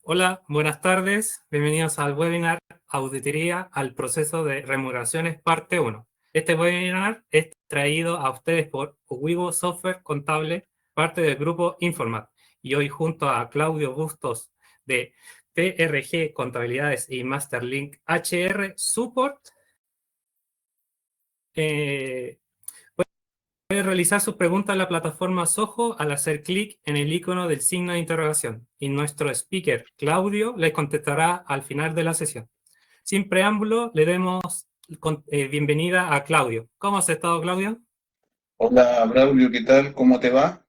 Hola, buenas tardes. Bienvenidos al webinar Auditoría al proceso de remuneraciones parte 1. Este webinar es traído a ustedes por Wigo Software Contable, parte del grupo Informat. Y hoy junto a Claudio Bustos de TRG Contabilidades y Masterlink HR Support, puede realizar sus preguntas en la plataforma Soho al hacer clic en el icono del signo de interrogación y nuestro speaker, Claudio, les contestará al final de la sesión. Sin preámbulo, le demos bienvenida a Claudio. ¿Cómo has estado, Claudio? Hola, Braulio, ¿qué tal? ¿Cómo te va?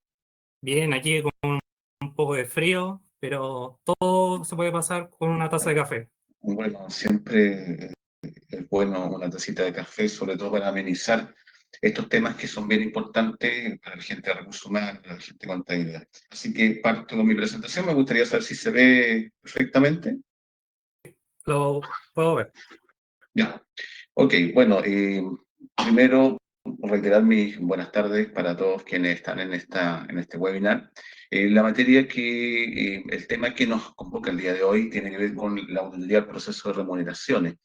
Bien, aquí con un poco de frío, pero todo se puede pasar con una taza de café. Bueno, siempre es bueno una tacita de café, sobre todo para amenizar estos temas que son bien importantes para la gente de recursos humanos, para la gente de contabilidad. Así que parto con mi presentación. Me gustaría saber si se ve perfectamente. Lo puedo ver. Ya. Ok, bueno, primero reiterar mis buenas tardes para todos quienes están en este webinar. La materia el tema que nos convoca el día de hoy tiene que ver con la auditoría del proceso de remuneraciones.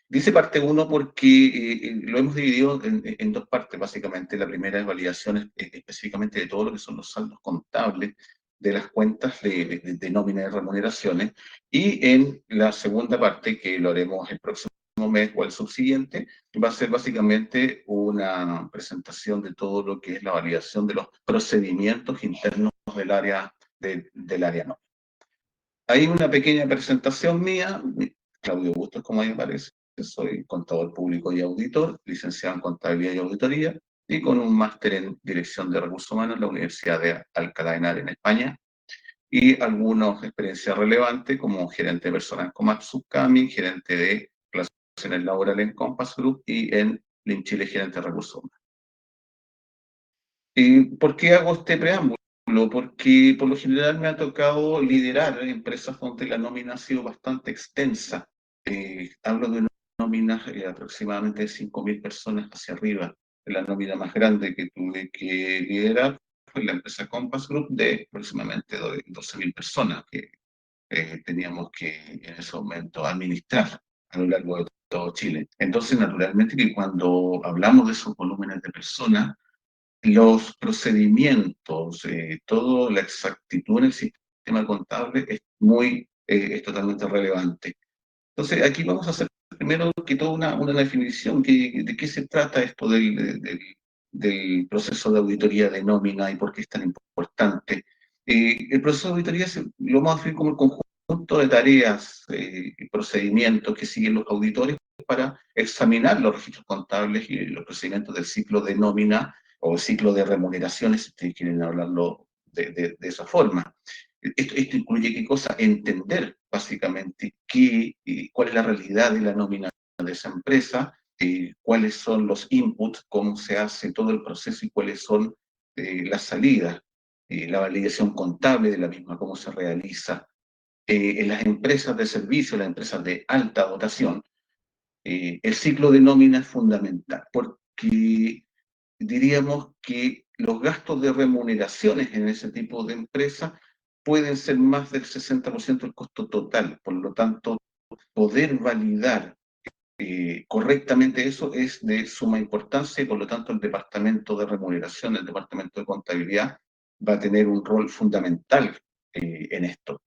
Dice parte uno porque lo hemos dividido en dos partes, básicamente. La primera es validaciones específicamente de todo lo que son los saldos contables de las cuentas de nómina de remuneraciones. Y en la segunda parte, que lo haremos el próximo mes o el subsiguiente, va a ser básicamente una presentación de todo lo que es la validación de los procedimientos internos del área nómina. Hay una pequeña presentación mía. Claudio Bustos, como ahí aparece. Soy contador público y auditor, licenciado en contabilidad y auditoría, y con un máster en dirección de recursos humanos en la Universidad de Alcalá de Henares en España, y algunas experiencias relevantes como gerente de personal en Komatsu Kami, gerente de relaciones laborales en Compass Group y en Lin Chile, gerente de recursos humanos. ¿Y por qué hago este preámbulo? Porque por lo general me ha tocado liderar empresas donde la nómina ha sido bastante extensa. Hablo de nóminas aproximadamente de 5.000 personas hacia arriba. La nómina más grande que tuve que liderar fue la empresa Compass Group, de aproximadamente 12.000 personas que teníamos que en ese momento administrar a lo largo de todo Chile. Entonces, naturalmente que cuando hablamos de esos volúmenes de personas, los procedimientos, toda la exactitud en el sistema contable es totalmente relevante. Entonces, aquí vamos a hacer primero que todo una definición de qué se trata esto del proceso de auditoría de nómina y por qué es tan importante. El proceso de auditoría lo vamos a definir como el conjunto de tareas y procedimientos que siguen los auditores para examinar los registros contables y los procedimientos del ciclo de nómina o ciclo de remuneraciones, si ustedes quieren hablarlo de esa forma. Esto incluye qué cosa, entender básicamente cuál es la realidad de la nómina de esa empresa, cuáles son los inputs, cómo se hace todo el proceso y cuáles son las salidas, la validación contable de la misma, cómo se realiza. En las empresas de servicio, las empresas de alta dotación, el ciclo de nómina es fundamental, porque diríamos que los gastos de remuneraciones en ese tipo de empresas pueden ser más del 60% del costo total. Por lo tanto, poder validar correctamente eso es de suma importancia, y por lo tanto el departamento de remuneración, el departamento de contabilidad, va a tener un rol fundamental en esto,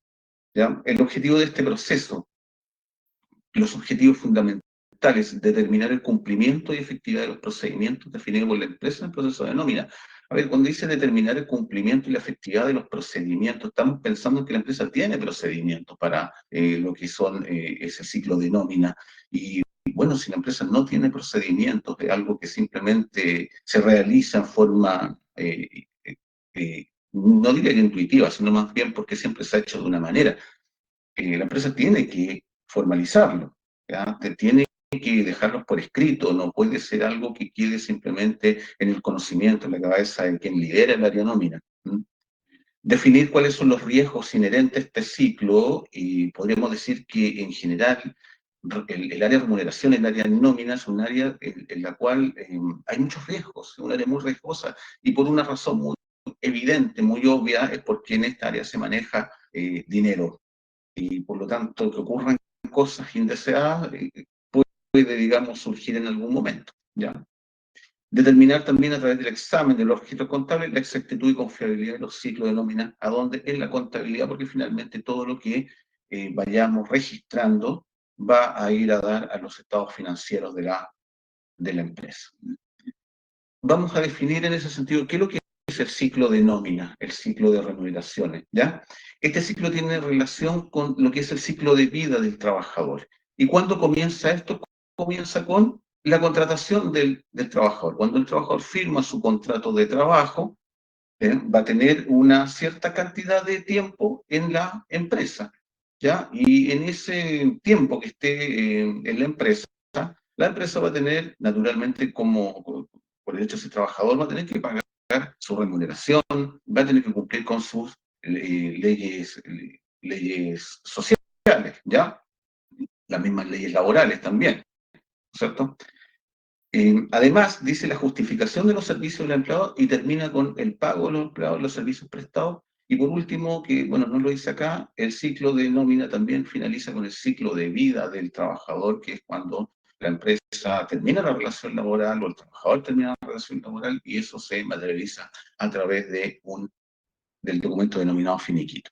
¿ya? El objetivo de este proceso, los objetivos fundamentales: determinar el cumplimiento y efectividad de los procedimientos definidos por la empresa en el proceso de nómina. A ver, cuando dice determinar el cumplimiento y la efectividad de los procedimientos, estamos pensando que la empresa tiene procedimientos para lo que son ese ciclo de nómina. Y bueno, si la empresa no tiene procedimientos de algo que simplemente se realiza en forma, no diría que intuitiva, sino más bien porque siempre se ha hecho de una manera, la empresa tiene que formalizarlo, ¿ya? Tiene que dejarlos por escrito, no puede ser algo que quede simplemente en el conocimiento, en la cabeza de quien lidera el área nómina. Definir cuáles son los riesgos inherentes a este ciclo, y podríamos decir que en general el área de remuneración, el área de nómina, es un área en la cual hay muchos riesgos, es un área muy riesgosa, y por una razón muy evidente, muy obvia, es porque en esta área se maneja dinero. y por lo tanto que ocurran cosas indeseadas puede, digamos, surgir en algún momento, ¿ya? Determinar también a través del examen de los registros contables la exactitud y confiabilidad de los ciclos de nómina, a dónde en la contabilidad, porque finalmente todo lo que vayamos registrando va a ir a dar a los estados financieros de la empresa. Vamos a definir en ese sentido qué es lo que es el ciclo de nómina, el ciclo de remuneraciones, ¿ya? Este ciclo tiene relación con lo que es el ciclo de vida del trabajador. ¿Y cuándo comienza esto? Comienza con la contratación del trabajador. Cuando el trabajador firma su contrato de trabajo, va a tener una cierta cantidad de tiempo en la empresa, ¿ya? Y en ese tiempo que esté en la empresa va a tener, naturalmente, como por el hecho de ser trabajador, va a tener que pagar su remuneración, va a tener que cumplir con sus leyes sociales, ¿ya? Las mismas leyes laborales también, ¿cierto? Además, dice la justificación de los servicios del empleado y termina con el pago de los empleados, los servicios prestados. Y por último, que bueno, no lo dice acá, el ciclo de nómina también finaliza con el ciclo de vida del trabajador, que es cuando la empresa termina la relación laboral o el trabajador termina la relación laboral y eso se materializa a través del documento denominado finiquito.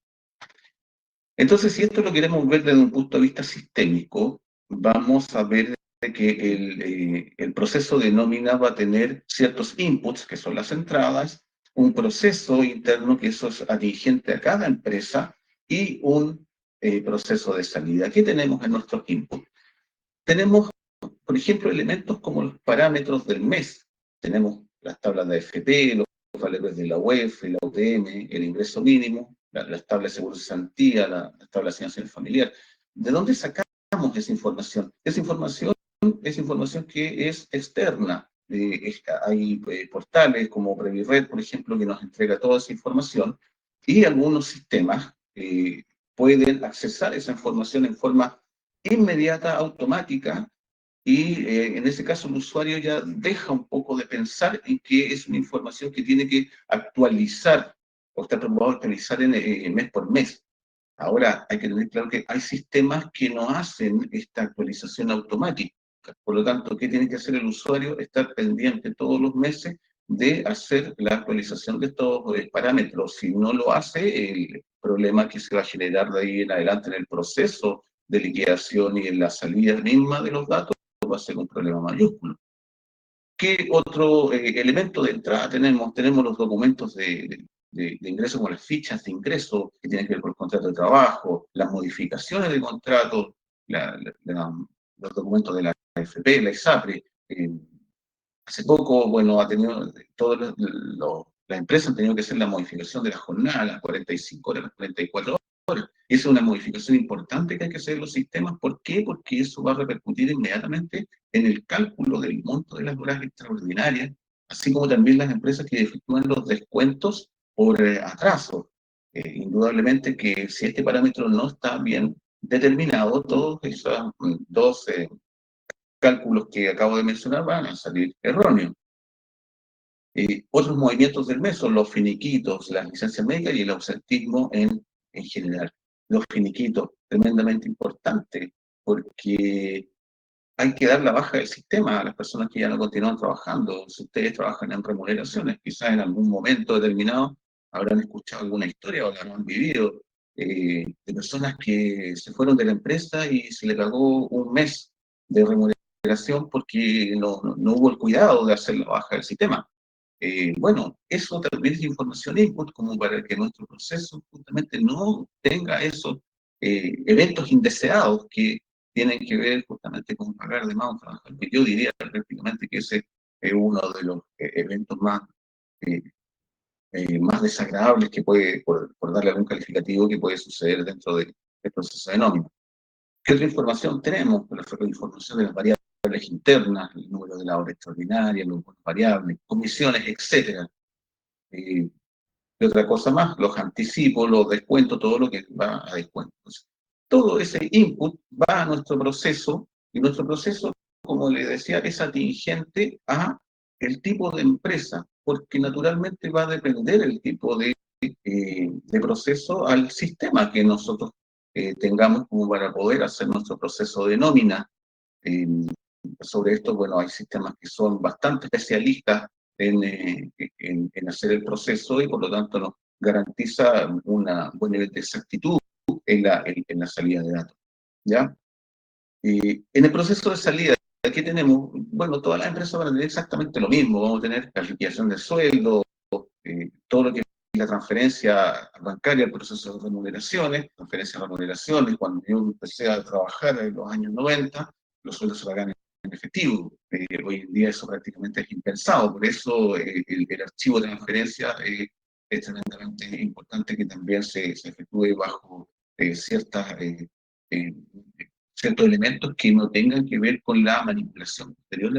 Entonces, si esto lo queremos ver desde un punto de vista sistémico, vamos a ver que el proceso de nómina va a tener ciertos inputs, que son las entradas, un proceso interno, que eso es atingente a cada empresa, y un proceso de salida. ¿Qué tenemos en nuestros inputs? Tenemos, por ejemplo, elementos como los parámetros del mes. Tenemos las tablas de AFP, los valores de la UEF, la UTM, el ingreso mínimo, las tablas de seguro de cesantía, las tablas de asignación familiar. ¿De dónde sacamos esa información? Esa información que es externa. Hay portales como Previred, por ejemplo, que nos entrega toda esa información y algunos sistemas pueden accesar esa información en forma inmediata, automática, y en ese caso el usuario ya deja un poco de pensar en que es una información que tiene que actualizar o está preocupado de actualizar mes por mes. Ahora hay que tener claro que hay sistemas que no hacen esta actualización automática. Por lo tanto, ¿qué tiene que hacer el usuario? Estar pendiente todos los meses de hacer la actualización de estos parámetros. Si no lo hace, el problema que se va a generar de ahí en adelante en el proceso de liquidación y en la salida misma de los datos va a ser un problema mayúsculo. ¿Qué otro elemento de entrada tenemos? Tenemos los documentos de ingreso, como las fichas de ingreso que tienen que ver con el contrato de trabajo, las modificaciones de contrato, los documentos de la AFP, la ISAPRE. Hace poco, bueno, las empresas han tenido que hacer la modificación de la jornada, las 45 horas, las 44 horas. Esa es una modificación importante que hay que hacer en los sistemas. ¿Por qué? Porque eso va a repercutir inmediatamente en el cálculo del monto de las horas extraordinarias, así como también las empresas que efectúan los descuentos por atraso. Indudablemente que si este parámetro no está bien determinado, todos esos dos cálculos que acabo de mencionar van a salir erróneos. Otros movimientos del mes son los finiquitos, las licencias médicas y el ausentismo en general. Los finiquitos, tremendamente importante, porque hay que dar la baja del sistema a las personas que ya no continúan trabajando. Si ustedes trabajan en remuneraciones, quizás en algún momento determinado habrán escuchado alguna historia o la habrán vivido, de personas que se fueron de la empresa y se le pagó un mes de remuneración porque no hubo el cuidado de hacer la baja del sistema. Bueno, eso también es información input como para que nuestro proceso justamente no tenga esos eventos indeseados que tienen que ver justamente con pagar de más a un trabajador. Yo diría prácticamente que ese es uno de los eventos eh, más desagradables que puede, por darle algún calificativo, que puede suceder dentro del proceso de nómina. ¿Qué otra información tenemos? La información de las variables internas, el número de la hora extraordinaria, los variables, comisiones, etcétera. Y otra cosa más, los anticipos, los descuentos, todo lo que va a descuentos. Todo ese input va a nuestro proceso y nuestro proceso, como le decía, es atingente a el tipo de empresa, porque naturalmente va a depender el tipo de proceso al sistema que nosotros tengamos como para poder hacer nuestro proceso de nómina. Eh, Sobre esto, bueno, hay sistemas que son bastante especialistas en hacer el proceso y por lo tanto nos garantiza un buen nivel de exactitud en la salida de datos, ¿ya? En el proceso de salida, aquí tenemos, bueno, todas las empresas van a tener exactamente lo mismo, vamos a tener calificación de sueldo, todo lo que es la transferencia bancaria, el proceso de remuneraciones, transferencia de remuneraciones. Cuando yo empecé a trabajar en los años 90, los sueldos se pagan en efectivo. Hoy en día eso prácticamente es impensado, por eso el archivo de transferencia es tremendamente importante que también se efectúe bajo ciertas eh, ciertos elementos que no tengan que ver con la manipulación posterior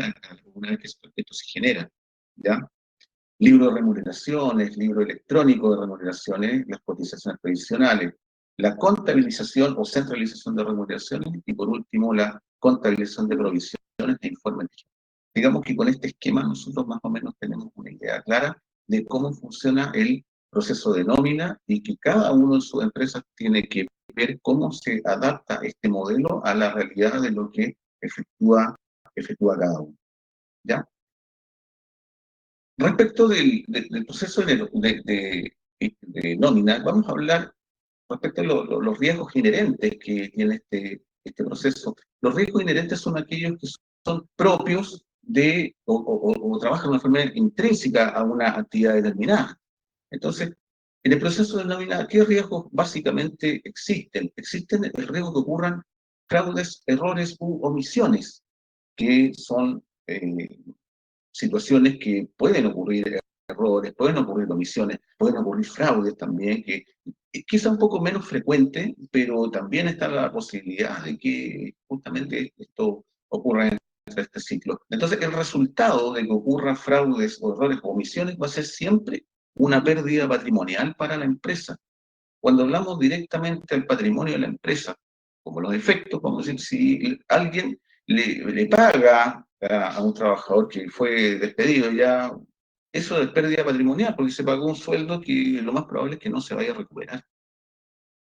una vez que esto se genera, ¿ya? Libro de remuneraciones, libro electrónico de remuneraciones, las cotizaciones previsionales, la contabilización o centralización de remuneraciones y por último la contabilización de provisiones e informes. Digamos que con este esquema nosotros más o menos tenemos una idea clara de cómo funciona el proceso de nómina y que cada uno de sus empresas tiene que ver cómo se adapta este modelo a la realidad de lo que efectúa cada uno, ¿ya? Respecto del proceso de nómina, vamos a hablar respecto a los riesgos inherentes que tiene este proceso. Los riesgos inherentes son aquellos que son propios o trabajan de una forma intrínseca a una actividad determinada. Entonces, en el proceso de nómina, ¿qué riesgos básicamente existen? Existen el riesgo que ocurran fraudes, errores u omisiones, que son situaciones que pueden ocurrir errores, pueden ocurrir omisiones, pueden ocurrir fraudes también, que quizá un poco menos frecuente, pero también está la posibilidad de que justamente esto ocurra en este ciclo. Entonces, el resultado de que ocurran fraudes o errores o omisiones va a ser siempre una pérdida patrimonial para la empresa. Cuando hablamos directamente al patrimonio de la empresa, como los efectos, vamos a decir, si alguien le paga a un trabajador que fue despedido ya, eso es pérdida patrimonial, porque se pagó un sueldo que lo más probable es que no se vaya a recuperar.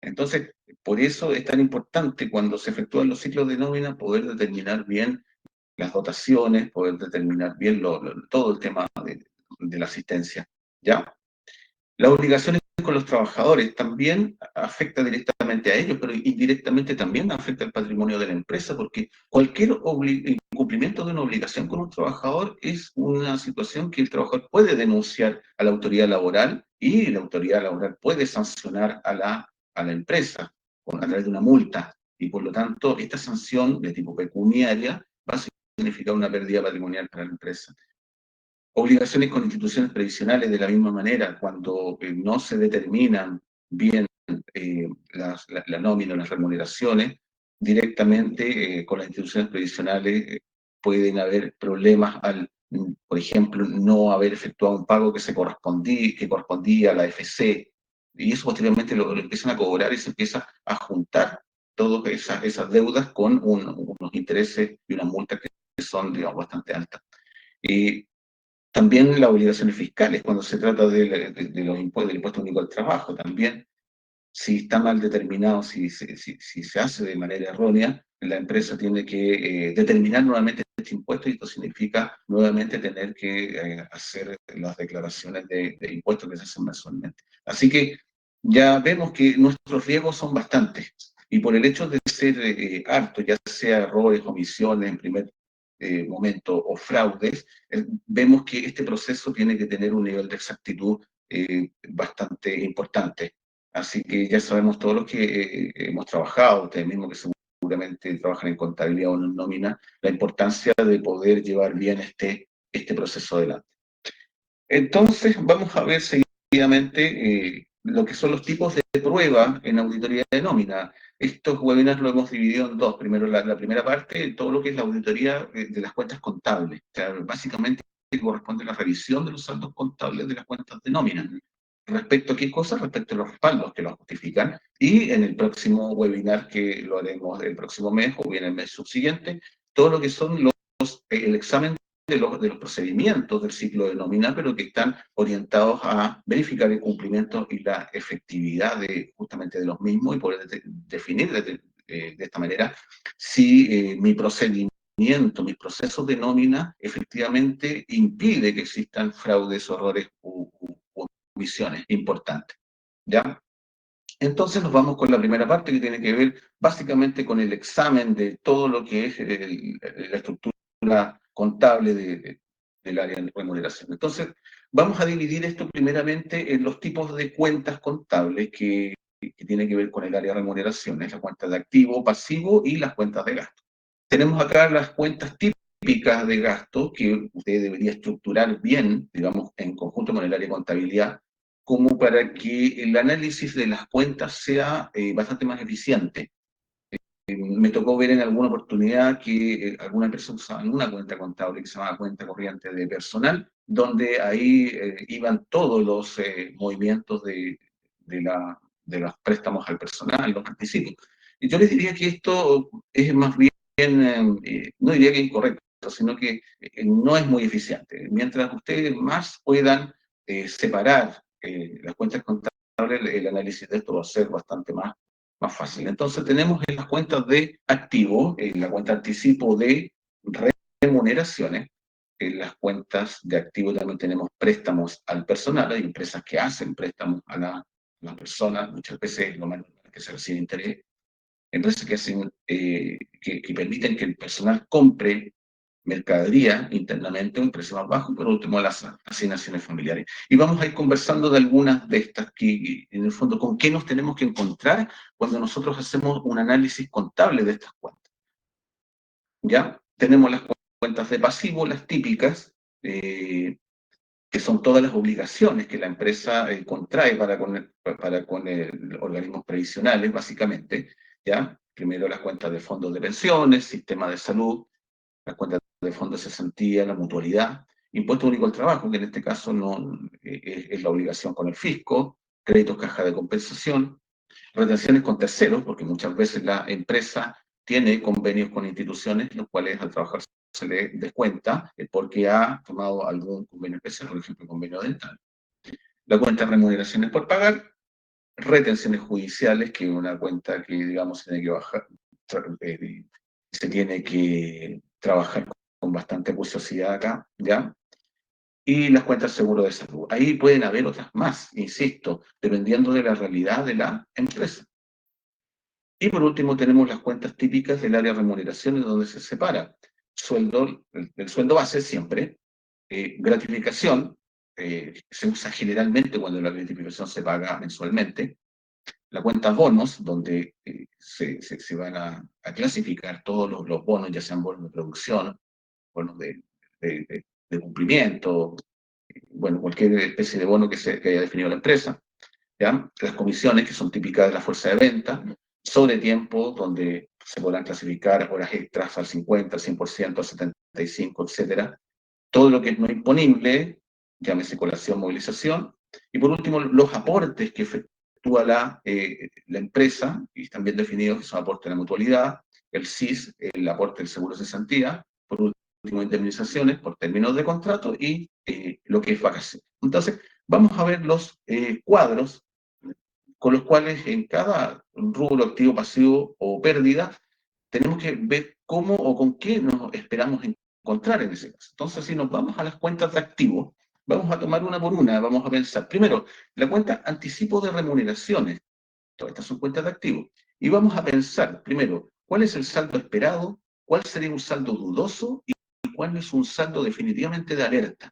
Entonces, por eso es tan importante cuando se efectúan los ciclos de nómina poder determinar bien las dotaciones, poder determinar bien todo el tema de la asistencia, ¿ya? Las obligaciones con los trabajadores también afecta directamente a ellos, pero indirectamente también afecta al patrimonio de la empresa, porque cualquier incumplimiento de una obligación con un trabajador es una situación que el trabajador puede denunciar a la autoridad laboral y la autoridad laboral puede sancionar a la empresa a través de una multa. Y por lo tanto, esta sanción de tipo pecuniaria va a significar una pérdida patrimonial para la empresa. Obligaciones con instituciones previsionales de la misma manera, cuando no se determinan bien la nómina o las remuneraciones, directamente con las instituciones previsionales pueden haber problemas al, por ejemplo, no haber efectuado un pago que correspondía a la FC, y eso posteriormente lo empiezan a cobrar y se empieza a juntar todas esas deudas con unos intereses y unas multas que son, digamos, bastante altas. También las obligaciones fiscales, cuando se trata de los impuestos, del impuesto único al trabajo, también, si está mal determinado, si se hace de manera errónea, la empresa tiene que determinar nuevamente este impuesto y esto significa nuevamente tener que hacer las declaraciones de impuestos que se hacen mensualmente. Así que ya vemos que nuestros riesgos son bastantes y por el hecho de ser hartos, ya sea errores, omisiones en primer momento o fraudes, vemos que este proceso tiene que tener un nivel de exactitud bastante importante. Así que ya sabemos todos los que hemos trabajado, ustedes mismos que seguramente trabajan en contabilidad o en nómina, la importancia de poder llevar bien este proceso adelante. Entonces, vamos a ver seguidamente lo que son los tipos de prueba en auditoría de nómina. Estos webinars lo hemos dividido en dos. Primero, la primera parte, todo lo que es la auditoría de las cuentas contables. O sea, básicamente corresponde a la revisión de los saldos contables de las cuentas de nómina. ¿Respecto a qué cosa? Respecto a los respaldos que los justifican. Y en el próximo webinar, que lo haremos el próximo mes o bien el mes subsiguiente, todo lo que son el examen de los procedimientos del ciclo de nómina, pero que están orientados a verificar el cumplimiento y la efectividad justamente de los mismos y poder definir de esta manera si mi procedimiento, mis procesos de nómina efectivamente impide que existan fraudes, errores u omisiones importantes. ¿Ya? Entonces nos vamos con la primera parte que tiene que ver básicamente con el examen de todo lo que es la estructura contable del área de remuneración. Entonces vamos a dividir esto primeramente en los tipos de cuentas contables que tienen que ver con el área de remuneraciones, la cuenta de activo, pasivo y las cuentas de gasto. Tenemos acá las cuentas típicas de gasto que usted debería estructurar bien, digamos, en conjunto con el área de contabilidad, como para que el análisis de las cuentas sea bastante más eficiente. Me tocó ver en alguna oportunidad que alguna empresa usaba una cuenta contable que se llamaba cuenta corriente de personal, donde ahí iban todos los movimientos de los préstamos al personal, los anticipos. Y yo les diría que esto es más bien, no diría que incorrecto, sino que no es muy eficiente. Mientras ustedes más puedan separar las cuentas contables, el análisis de esto va a ser bastante más fácil. Entonces tenemos en las cuentas de activo, en la cuenta de anticipo de remuneraciones, en las cuentas de activo también tenemos préstamos al personal, hay empresas que hacen préstamos a la persona, muchas veces lo más que se recibe interés, empresas que hacen, que permiten que el personal compre mercadería internamente a un precio más bajo, y por último las asignaciones familiares. Y vamos a ir conversando de algunas de estas que, en el fondo, con qué nos tenemos que encontrar cuando nosotros hacemos un análisis contable de estas cuentas. ¿Ya? Tenemos las cuentas de pasivo, las típicas, que son todas las obligaciones que la empresa contrae para con organismos previsionales, básicamente, ¿ya? Primero las cuentas de fondos de pensiones, sistema de salud, las cuentas de fondos de cesantía, la mutualidad, impuesto único al trabajo, que en este caso no es la obligación con el fisco, créditos caja de compensación, retenciones con terceros, porque muchas veces la empresa tiene convenios con instituciones, los cuales al trabajar se le descuenta porque ha tomado algún convenio especial, por ejemplo, convenio dental. La cuenta de remuneraciones por pagar, retenciones judiciales, que es una cuenta que, digamos, se tiene que bajar, se tiene que trabajar con bastante acuciosidad acá, ¿ya? Y las cuentas de seguro de salud. Ahí pueden haber otras más, insisto, dependiendo de la realidad de la empresa. Y por último tenemos las cuentas típicas del área de remuneraciones, donde se separa sueldo, el sueldo base siempre, gratificación, se usa generalmente cuando la gratificación se paga mensualmente, la cuenta bonos, donde se van a clasificar todos los bonos, ya sean bonos de producción, bonos de cumplimiento, bueno, cualquier especie de bono que haya definido la empresa. ¿Ya? Las comisiones, que son típicas de la fuerza de venta, sobre tiempo, donde se podrán clasificar horas extras al 50, al 100%, al 75, etcétera. Todo lo que es no imponible, llámese colación, movilización. Y por último, los aportes que efectúa la empresa, y están bien definidos, que son aportes de la mutualidad, el SIS, el aporte del seguro de cesantía, por último, indemnizaciones por términos de contrato y lo que es vacaciones. Entonces, vamos a ver los cuadros con los cuales en cada rubro activo, pasivo o pérdida, tenemos que ver cómo o con qué nos esperamos encontrar en ese caso. Entonces, si nos vamos a las cuentas de activo, vamos a tomar una por una, vamos a pensar, primero, la cuenta anticipo de remuneraciones, todas estas son cuentas de activo, y vamos a pensar, primero, cuál es el saldo esperado, cuál sería un saldo dudoso y cuál es un saldo definitivamente de alerta.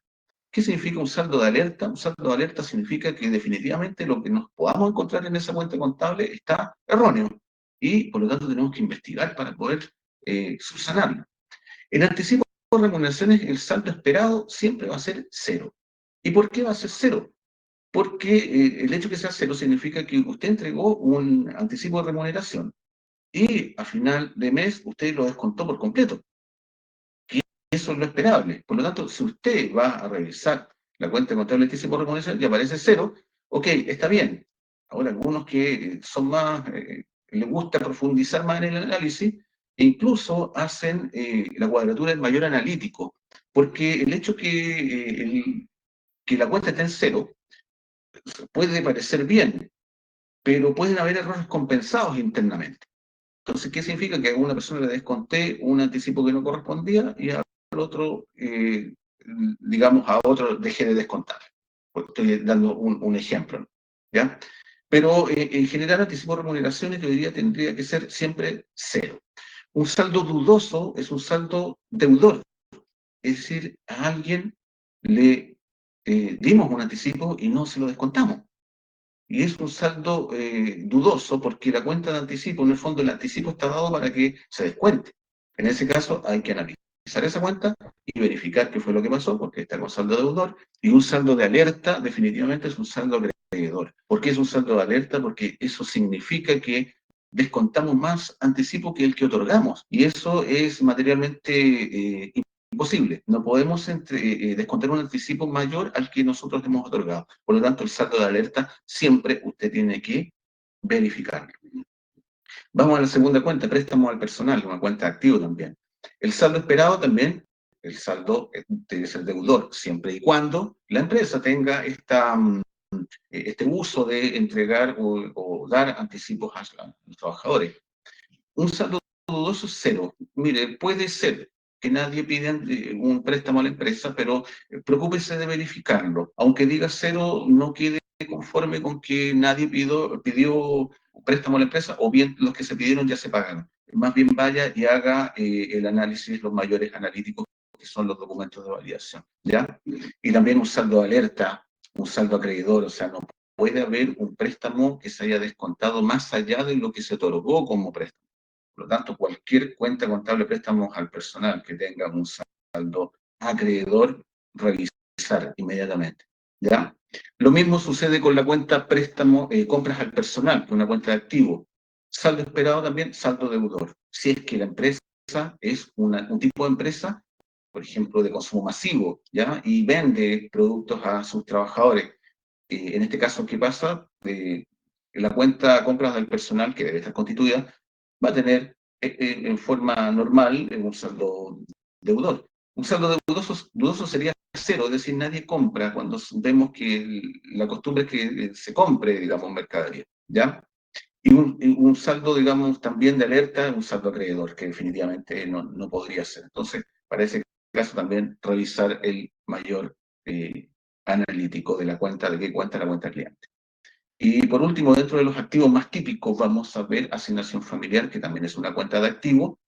¿Qué significa un saldo de alerta? Un saldo de alerta significa que definitivamente lo que nos podamos encontrar en esa cuenta contable está erróneo y por lo tanto tenemos que investigar para poder subsanarlo. En anticipo de remuneraciones, el saldo esperado siempre va a ser cero. ¿Y por qué va a ser cero? Porque el hecho de que sea cero significa que usted entregó un anticipo de remuneración y a final de mes usted lo descontó por completo. Eso es lo esperable. Por lo tanto, si usted va a revisar la cuenta contable anticipo de remuneración y aparece cero, ok, está bien. Ahora, algunos que son más, les gusta profundizar más en el análisis, e incluso hacen la cuadratura del mayor analítico, Porque el hecho que la cuenta esté en cero puede parecer bien, pero pueden haber errores compensados internamente. Entonces, ¿qué significa? Que a una persona le desconté un anticipo que no correspondía y al otro, digamos, a otro dejé de descontar. Pues estoy dando un ejemplo, ¿ya? Pero en general, anticipo de remuneraciones que hoy día tendría que ser siempre cero. Un saldo dudoso es un saldo deudor, es decir, a alguien le dimos un anticipo y no se lo descontamos. Y es un saldo dudoso porque la cuenta de anticipo, en el fondo el anticipo está dado para que se descuente. En ese caso hay que analizar esa cuenta y verificar qué fue lo que pasó, porque está con saldo deudor. Y un saldo de alerta definitivamente es un saldo acreedor. ¿Por qué es un saldo de alerta? Porque eso significa que descontamos más anticipo que el que otorgamos. Y eso es materialmente imposible. No podemos descontar un anticipo mayor al que nosotros hemos otorgado. Por lo tanto, el saldo de alerta siempre usted tiene que verificarlo. Vamos a la segunda cuenta, préstamo al personal, una cuenta activo también. El saldo esperado también, el saldo debe ser deudor, siempre y cuando la empresa tenga este uso de entregar o dar anticipos a los trabajadores. Un saldo dudoso es cero. Mire, puede ser que nadie pida un préstamo a la empresa, pero preocúpese de verificarlo. Aunque diga cero, no quede conforme con que nadie pidió un préstamo a la empresa, o bien los que se pidieron ya se pagaron. Más bien vaya y haga el análisis, los mayores analíticos, que son los documentos de validación, ¿ya? Y también un saldo de alerta, un saldo acreedor, o sea, no puede haber un préstamo que se haya descontado más allá de lo que se otorgó como préstamo. Por lo tanto, cualquier cuenta contable de préstamos al personal que tenga un saldo acreedor, revisar inmediatamente, ¿ya? Lo mismo sucede con la cuenta préstamo, compras al personal, que es una cuenta de activo. Saldo esperado también, saldo deudor. Si es que la empresa es un tipo de empresa, por ejemplo, de consumo masivo, ¿ya? Y vende productos a sus trabajadores. En este caso, ¿qué pasa? La cuenta compras del personal, que debe estar constituida, va a tener en forma normal un saldo deudor. Un saldo dudoso sería cero, es decir, nadie compra cuando vemos que la costumbre es que se compre, digamos, mercadería, ¿ya? Y un saldo, digamos, también de alerta, un saldo acreedor, que definitivamente no podría ser. Entonces, para ese caso también revisar el mayor analítico de la cuenta, de qué cuenta la cuenta cliente. Y por último, dentro de los activos más típicos, vamos a ver asignación familiar, que también es una cuenta de activo,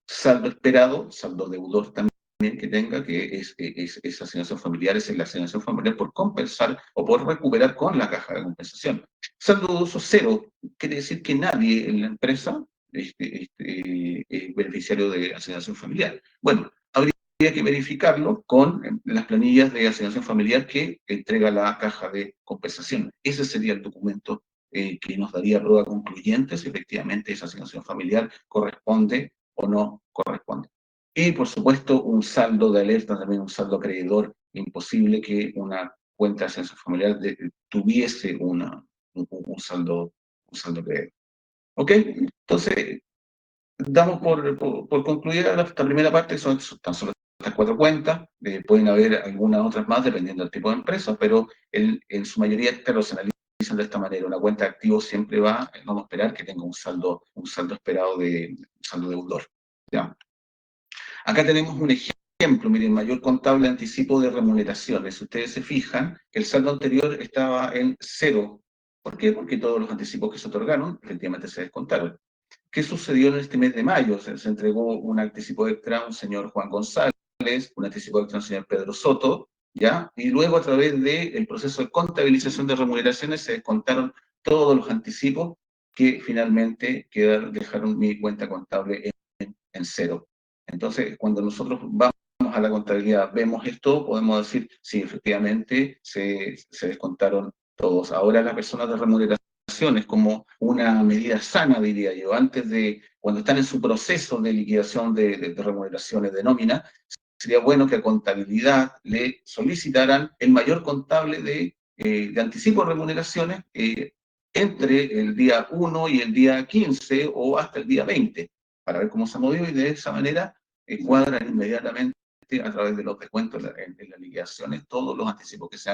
saldo esperado, saldo deudor también que tenga, que es asignación familiar, es la asignación familiar por compensar o por recuperar con la caja de compensación. Saldo dudoso cero, quiere decir que nadie en la empresa es beneficiario de asignación familiar. Bueno, habría que verificarlo con las planillas de asignación familiar que entrega la caja de compensación. Ese sería el documento que nos daría prueba concluyente si efectivamente esa asignación familiar corresponde o no corresponde. Y por supuesto un saldo de alerta, también un saldo acreedor, imposible que una cuenta de asignación familiar tuviese un saldo acreedor. ¿Ok? Entonces, damos por concluida esta primera parte, son tan solo estas 4 cuentas, pueden haber algunas otras más dependiendo del tipo de empresa, pero en su mayoría los analizan de esta manera. Una cuenta de activos siempre vamos a esperar que tenga un saldo esperado un saldo deudor. ¿Ya? Acá tenemos un ejemplo, miren, mayor contable anticipo de remuneraciones. Si ustedes se fijan, el saldo anterior estaba en cero. ¿Por qué? Porque todos los anticipos que se otorgaron efectivamente se descontaron. ¿Qué sucedió en este mes de mayo? Se entregó un anticipo extra a un señor Juan González, un anticipo extra a un señor Pedro Soto, ¿ya? Y luego a través del proceso de contabilización de remuneraciones se descontaron todos los anticipos que finalmente dejaron mi cuenta contable en cero. Entonces, cuando nosotros vamos a la contabilidad, vemos esto, podemos decir, sí, efectivamente se descontaron todos. Ahora las personas de remuneración es como una medida sana, diría yo, antes de, cuando están en su proceso de liquidación de remuneraciones de nómina, sería bueno que a contabilidad le solicitaran el mayor contable de anticipo de remuneraciones entre el día 1 y el día 15 o hasta el día 20, para ver cómo se ha movido y de esa manera cuadran inmediatamente efectivamente a través de los descuentos en las liquidaciones, todos los anticipos que se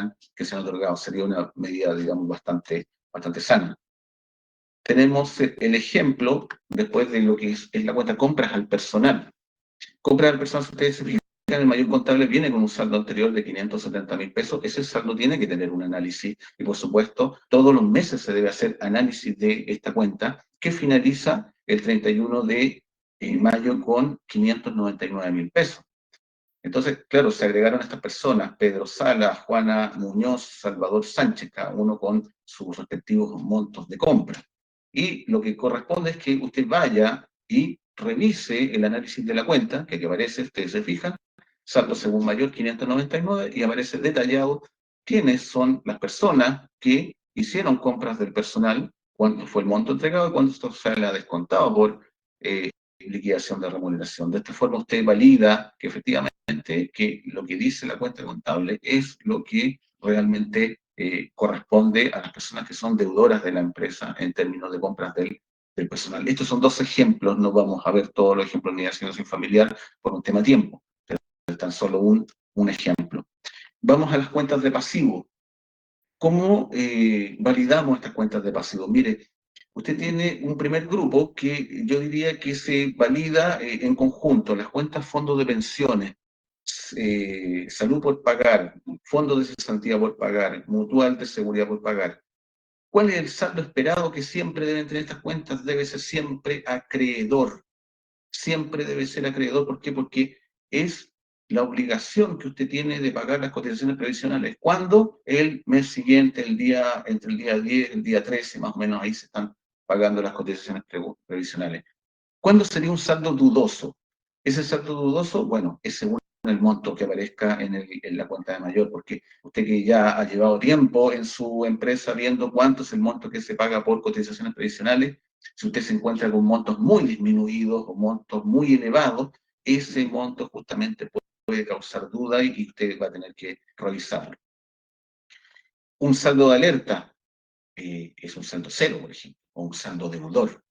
han otorgado. Sería una medida, digamos, bastante sana. Tenemos el ejemplo, después de lo que es la cuenta compras al personal. Compras al personal, si ustedes se fijan, el mayor contable viene con un saldo anterior de 570.000 pesos. Ese saldo tiene que tener un análisis y, por supuesto, todos los meses se debe hacer análisis de esta cuenta que finaliza el 31 de mayo con 599.000 pesos. Entonces, claro, se agregaron estas personas, Pedro Sala, Juana Muñoz, Salvador Sánchez, cada uno con sus respectivos montos de compra. Y lo que corresponde es que usted vaya y revise el análisis de la cuenta, que aparece, ustedes se fijan, saldo según mayor 599, y aparece detallado quiénes son las personas que hicieron compras del personal, cuánto fue el monto entregado y cuánto esto se le ha descontado por liquidación de remuneración. De esta forma usted valida que efectivamente que lo que dice la cuenta contable es lo que realmente corresponde a las personas que son deudoras de la empresa en términos de compras del personal. Estos son dos ejemplos, no vamos a ver todos los ejemplos ni de asignación familiar por un tema de tiempo, pero es tan solo un ejemplo. Vamos a las cuentas de pasivo. ¿Cómo validamos estas cuentas de pasivo? Mire, usted tiene un primer grupo que yo diría que se valida en conjunto, las cuentas fondos de pensiones, salud por pagar, fondo de cesantía por pagar, mutual de seguridad por pagar. ¿Cuál es el saldo esperado que siempre deben tener estas cuentas? Debe ser siempre acreedor. Siempre debe ser acreedor. ¿Por qué? Porque es la obligación que usted tiene de pagar las cotizaciones previsionales. ¿Cuándo? El mes siguiente, entre el día 10 y el día 13, más o menos ahí se están pagando las cotizaciones previsionales. ¿Cuándo sería un saldo dudoso? Ese saldo dudoso, bueno, es según el monto que aparezca en la cuenta de mayor, porque usted que ya ha llevado tiempo en su empresa viendo cuánto es el monto que se paga por cotizaciones previsionales, si usted se encuentra con montos muy disminuidos o montos muy elevados, ese monto justamente puede causar duda y usted va a tener que revisarlo. Un saldo de alerta es un saldo cero, por ejemplo, o un saldo deudor.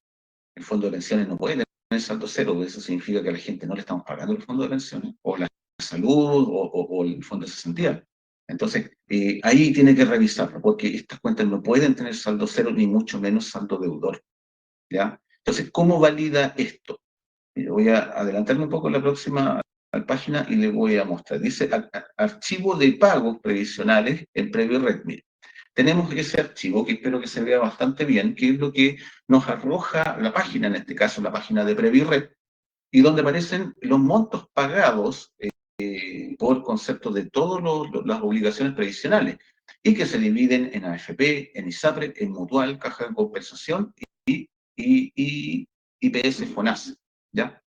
El fondo de pensiones no puede tener saldo cero, eso significa que a la gente no le estamos pagando el fondo de pensiones, o la salud, o el fondo de cesantía. Entonces, ahí tiene que revisarlo, porque estas cuentas no pueden tener saldo cero, ni mucho menos saldo deudor. ¿Ya? Entonces, ¿cómo valida esto? Voy a adelantarme un poco en la próxima página y le voy a mostrar. Dice archivo de pagos previsionales en previo red. Mire, tenemos ese archivo que espero que se vea bastante bien, que es lo que nos arroja la página, en este caso la página de Previred, y donde aparecen los montos pagados por concepto de todas las obligaciones previsionales, y que se dividen en AFP, en ISAPRE, en Mutual, Caja de Compensación y IPS FONASA, ¿ya?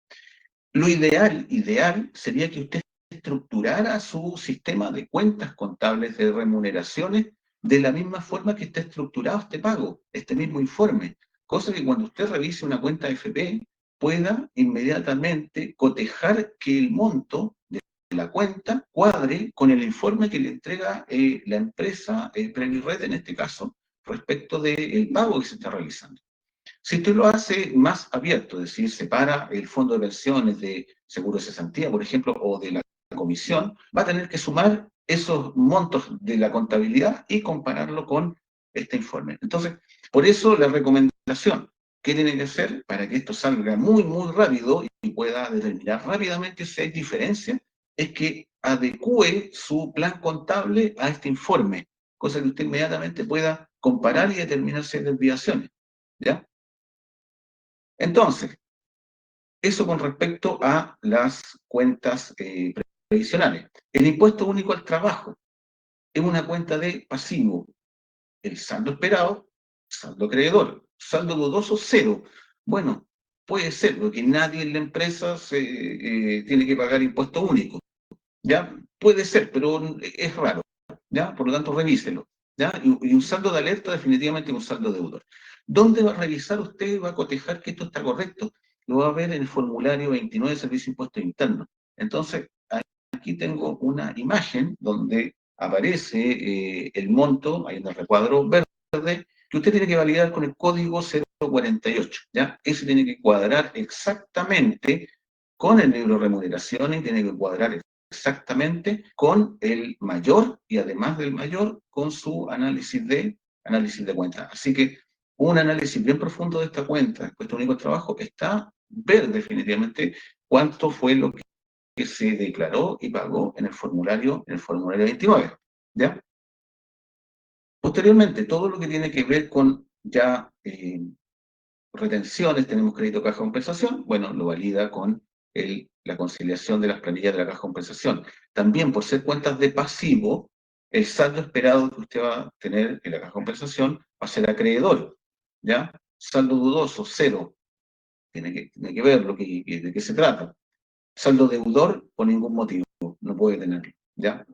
Lo ideal sería que usted estructurara su sistema de cuentas contables de remuneraciones de la misma forma que está estructurado este pago, este mismo informe, cosa que cuando usted revise una cuenta FP pueda inmediatamente cotejar que el monto de la cuenta cuadre con el informe que le entrega la empresa Previred en este caso, respecto del pago que se está realizando. Si usted lo hace más abierto, es decir, separa el fondo de pensiones de seguro de cesantía, por ejemplo, o de la comisión, va a tener que sumar esos montos de la contabilidad y compararlo con este informe. Entonces, por eso la recomendación, ¿qué tiene que hacer para que esto salga muy, muy rápido y pueda determinar rápidamente si hay diferencia? Es que adecue su plan contable a este informe, cosa que usted inmediatamente pueda comparar y determinar si hay desviaciones. ¿Ya? Entonces, eso con respecto a las cuentas previsionales. El impuesto único al trabajo es una cuenta de pasivo. El saldo esperado, saldo acreedor. Saldo dudoso, cero. Bueno, puede ser, porque nadie en la empresa tiene que pagar impuesto único. ¿Ya? Puede ser, pero es raro. ¿Ya? Por lo tanto, revíselo. ¿Ya? Y un saldo de alerta definitivamente es un saldo deudor. ¿Dónde va a revisar usted? Va a cotejar que esto está correcto. Lo va a ver en el formulario 29 de Servicio de Impuestos Internos. Entonces, aquí tengo una imagen donde aparece el monto, ahí en el recuadro verde, que usted tiene que validar con el código 048. ¿Ya? Ese tiene que cuadrar exactamente con el libro de remuneraciones, tiene que cuadrar exactamente con el mayor y además del mayor con su análisis de cuenta. Así que un análisis bien profundo de esta cuenta, este único trabajo, está ver definitivamente cuánto fue lo que se declaró y pagó en el formulario 29, ¿ya? Posteriormente, todo lo que tiene que ver con ya retenciones, tenemos crédito caja compensación, bueno, lo valida con la conciliación de las planillas de la caja compensación. También, por ser cuentas de pasivo, el saldo esperado que usted va a tener en la caja compensación va a ser acreedor, ¿ya? Saldo dudoso, cero. Tiene que ver de qué se trata. Saldo deudor, por ningún motivo, no puede tenerlo, ¿ya?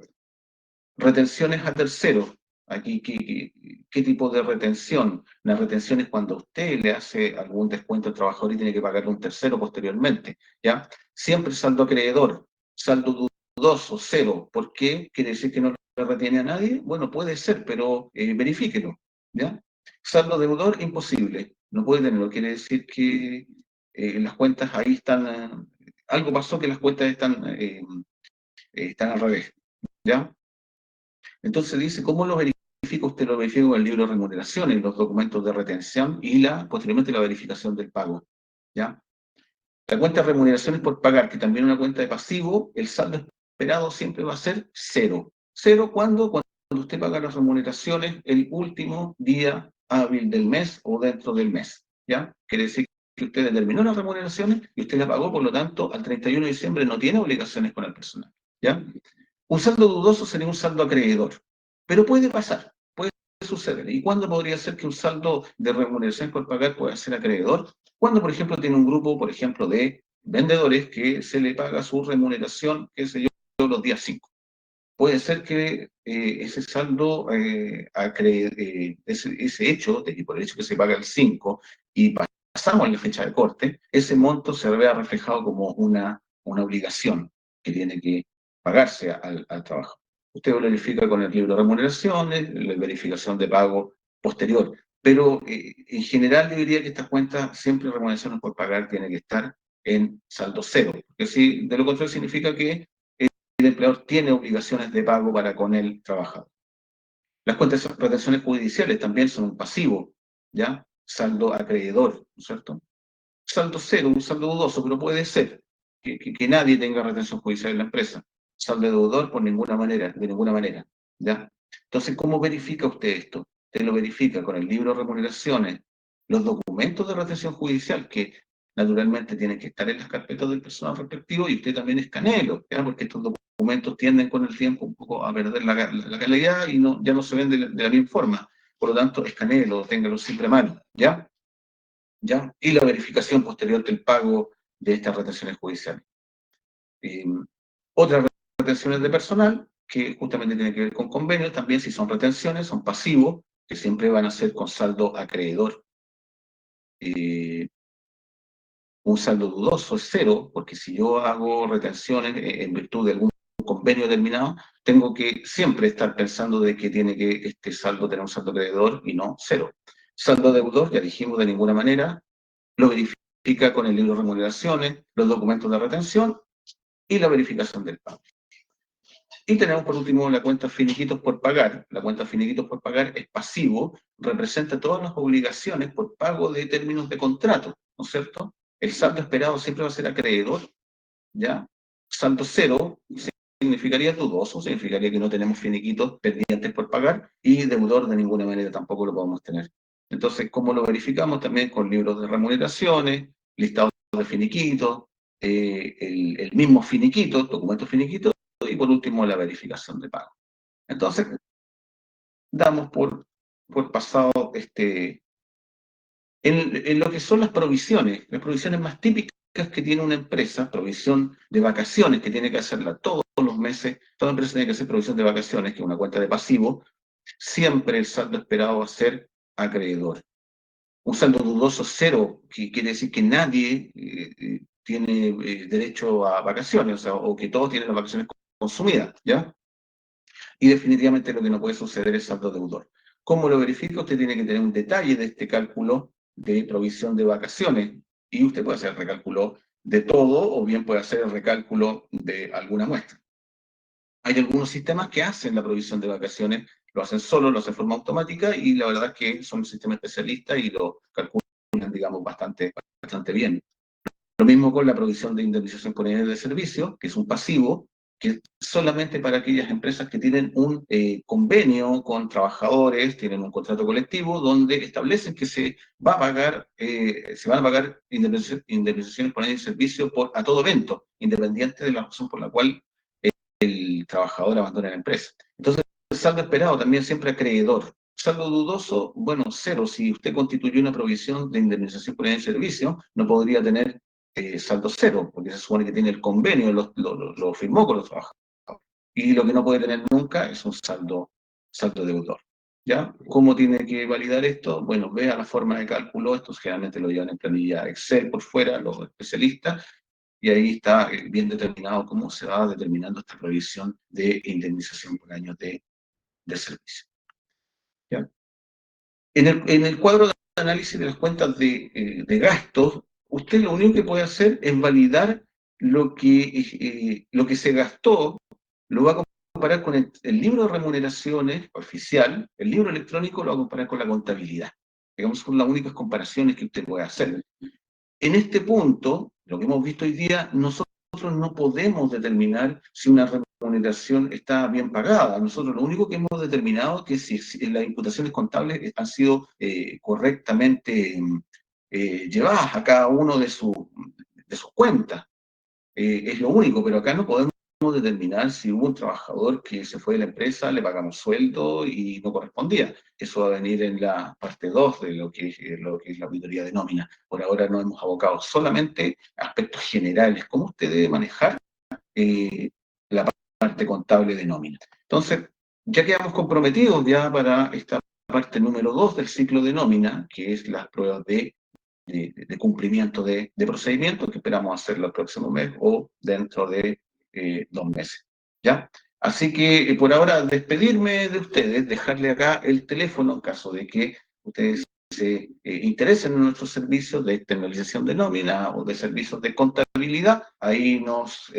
Retenciones a terceros. Aquí, ¿qué tipo de retención? La retención es cuando usted le hace algún descuento al trabajador y tiene que pagarle un tercero posteriormente, ¿ya? Siempre saldo acreedor, saldo dudoso, cero. ¿Por qué? ¿Quiere decir que no le retiene a nadie? Bueno, puede ser, pero verifíquelo, ¿ya? Saldo deudor, imposible. No puede tenerlo. Quiere decir que las cuentas ahí están... algo pasó que las cuentas están al revés, ¿ya? Entonces dice, ¿cómo lo verifica? Usted lo verifica con el libro de remuneraciones, los documentos de retención y posteriormente la verificación del pago, ¿ya? La cuenta de remuneraciones por pagar, que también es una cuenta de pasivo, el saldo esperado siempre va a ser cero. ¿Cero cuándo? Cuando usted paga las remuneraciones el último día hábil del mes o dentro del mes, ¿ya? Quiere decir que usted determinó las remuneraciones y usted la pagó, por lo tanto, al 31 de diciembre no tiene obligaciones con el personal, ¿ya? Un saldo dudoso sería un saldo acreedor, pero puede pasar, puede suceder. ¿Y cuándo podría ser que un saldo de remuneración por pagar pueda ser acreedor? Cuando, por ejemplo, tiene un grupo, por ejemplo, de vendedores que se le paga su remuneración, qué sé yo, los días 5. Puede ser que ese saldo, ese hecho, de que por el hecho que se paga el 5 y pasamos la fecha de corte, ese monto se vea reflejado como una obligación que tiene que pagarse al trabajo. Usted lo verifica con el libro de remuneraciones, la verificación de pago posterior. Pero en general yo diría que estas cuentas, siempre remuneraciones por pagar, tienen que estar en saldo cero. Porque si de lo contrario significa que el empleador tiene obligaciones de pago para con el trabajador. Las cuentas de retenciones judiciales también son un pasivo, ¿ya? Saldo acreedor, ¿no es cierto? Saldo cero, un saldo dudoso, pero puede ser que nadie tenga retención judicial en la empresa. Saldo deudor por ninguna manera, de ninguna manera, ¿ya? Entonces, ¿cómo verifica usted esto? Usted lo verifica con el libro de remuneraciones, los documentos de retención judicial, que naturalmente tienen que estar en las carpetas del personal respectivo, y usted también escanéelo, ¿ya? Porque estos documentos tienden con el tiempo un poco a perder la calidad y ya no se ven de la misma forma. Por lo tanto, escanéelo, téngalo siempre a mano, ¿ya? ¿Ya? Y la verificación posterior del pago de estas retenciones judiciales. Eh, Otras retenciones de personal, que justamente tienen que ver con convenios, también si son retenciones, son pasivos, que siempre van a ser con saldo acreedor. Un saldo dudoso es cero, porque si yo hago retenciones en virtud de algún convenio determinado, tengo que siempre estar pensando de que tiene que este saldo tener un saldo acreedor y no cero. Saldo deudor, ya dijimos, de ninguna manera, lo verifica con el libro de remuneraciones, los documentos de retención y la verificación del pago. Y tenemos por último la cuenta finiquitos por pagar. La cuenta finiquitos por pagar es pasivo, representa todas las obligaciones por pago de términos de contrato, ¿no es cierto? El saldo esperado siempre va a ser acreedor, ¿ya? Saldo cero significaría dudoso, significaría que no tenemos finiquitos pendientes por pagar, y deudor de ninguna manera tampoco lo podemos tener. Entonces, ¿cómo lo verificamos? También con libros de remuneraciones, listados de finiquitos, el mismo finiquito, documento finiquito, y por último la verificación de pago. Entonces, damos por pasado en lo que son las provisiones más típicas que tiene una empresa, provisión de vacaciones, que tiene que hacerla todos los meses. Toda empresa tiene que hacer provisión de vacaciones, que es una cuenta de pasivo. Siempre el saldo esperado va a ser acreedor. Un saldo dudoso cero, que quiere decir que nadie tiene derecho a vacaciones, o sea, o que todos tienen las vacaciones consumidas, ¿ya? Y definitivamente lo que no puede suceder es saldo deudor. ¿Cómo lo verifica? Usted tiene que tener un detalle de este cálculo de provisión de vacaciones, y usted puede hacer el recálculo de todo o bien puede hacer el recálculo de alguna muestra. Hay algunos sistemas que hacen la provisión de vacaciones, lo hacen solo, lo hacen de forma automática, y la verdad es que son sistemas especialistas y lo calculan, digamos, bastante bien. Lo mismo con la provisión de indemnización por unidades de servicio, que es un pasivo, que es solamente para aquellas empresas que tienen un convenio con trabajadores, tienen un contrato colectivo, donde establecen que se van a pagar indemnizaciones por unidades de servicio a todo evento, independiente de la razón por la cual el trabajador abandona la empresa. Entonces, el saldo esperado también siempre acreedor. Saldo dudoso, bueno, cero. Si usted constituyó una provisión de indemnización por el servicio, no podría tener saldo cero, porque se supone que tiene el convenio, lo firmó con los trabajadores. Y lo que no puede tener nunca es un saldo deudor. ¿Ya? ¿Cómo tiene que validar esto? Bueno, vea la forma de cálculo. Estos generalmente lo llevan en planilla Excel por fuera, los especialistas, y ahí está bien determinado cómo se va determinando esta provisión de indemnización por años de servicio. ¿Ya? En el cuadro de análisis de las cuentas de gastos, usted lo único que puede hacer es validar lo que se gastó, lo va a comparar con el libro de remuneraciones oficial, el libro electrónico lo va a comparar con la contabilidad. Digamos, son las únicas comparaciones que usted puede hacer. En este punto, lo que hemos visto hoy día, nosotros no podemos determinar si una remuneración está bien pagada. Nosotros lo único que hemos determinado es que si las imputaciones contables han sido correctamente llevadas a cada uno de sus cuentas. Es lo único, pero acá no podemos determinar si hubo un trabajador que se fue de la empresa, le pagamos sueldo y no correspondía. Eso va a venir en la parte 2 de lo que es la auditoría de nómina. Por ahora nos hemos abocado solamente a aspectos generales, cómo usted debe manejar eh, la parte contable de nómina. Entonces, ya quedamos comprometidos ya para esta parte número 2 del ciclo de nómina, que es las pruebas de cumplimiento de procedimientos, que esperamos hacerlo el próximo mes o dentro de 2 meses. ¿Ya? Así que por ahora despedirme de ustedes, dejarle acá el teléfono en caso de que ustedes se interesen en nuestros servicios de externalización de nómina o de servicios de contabilidad. Ahí nos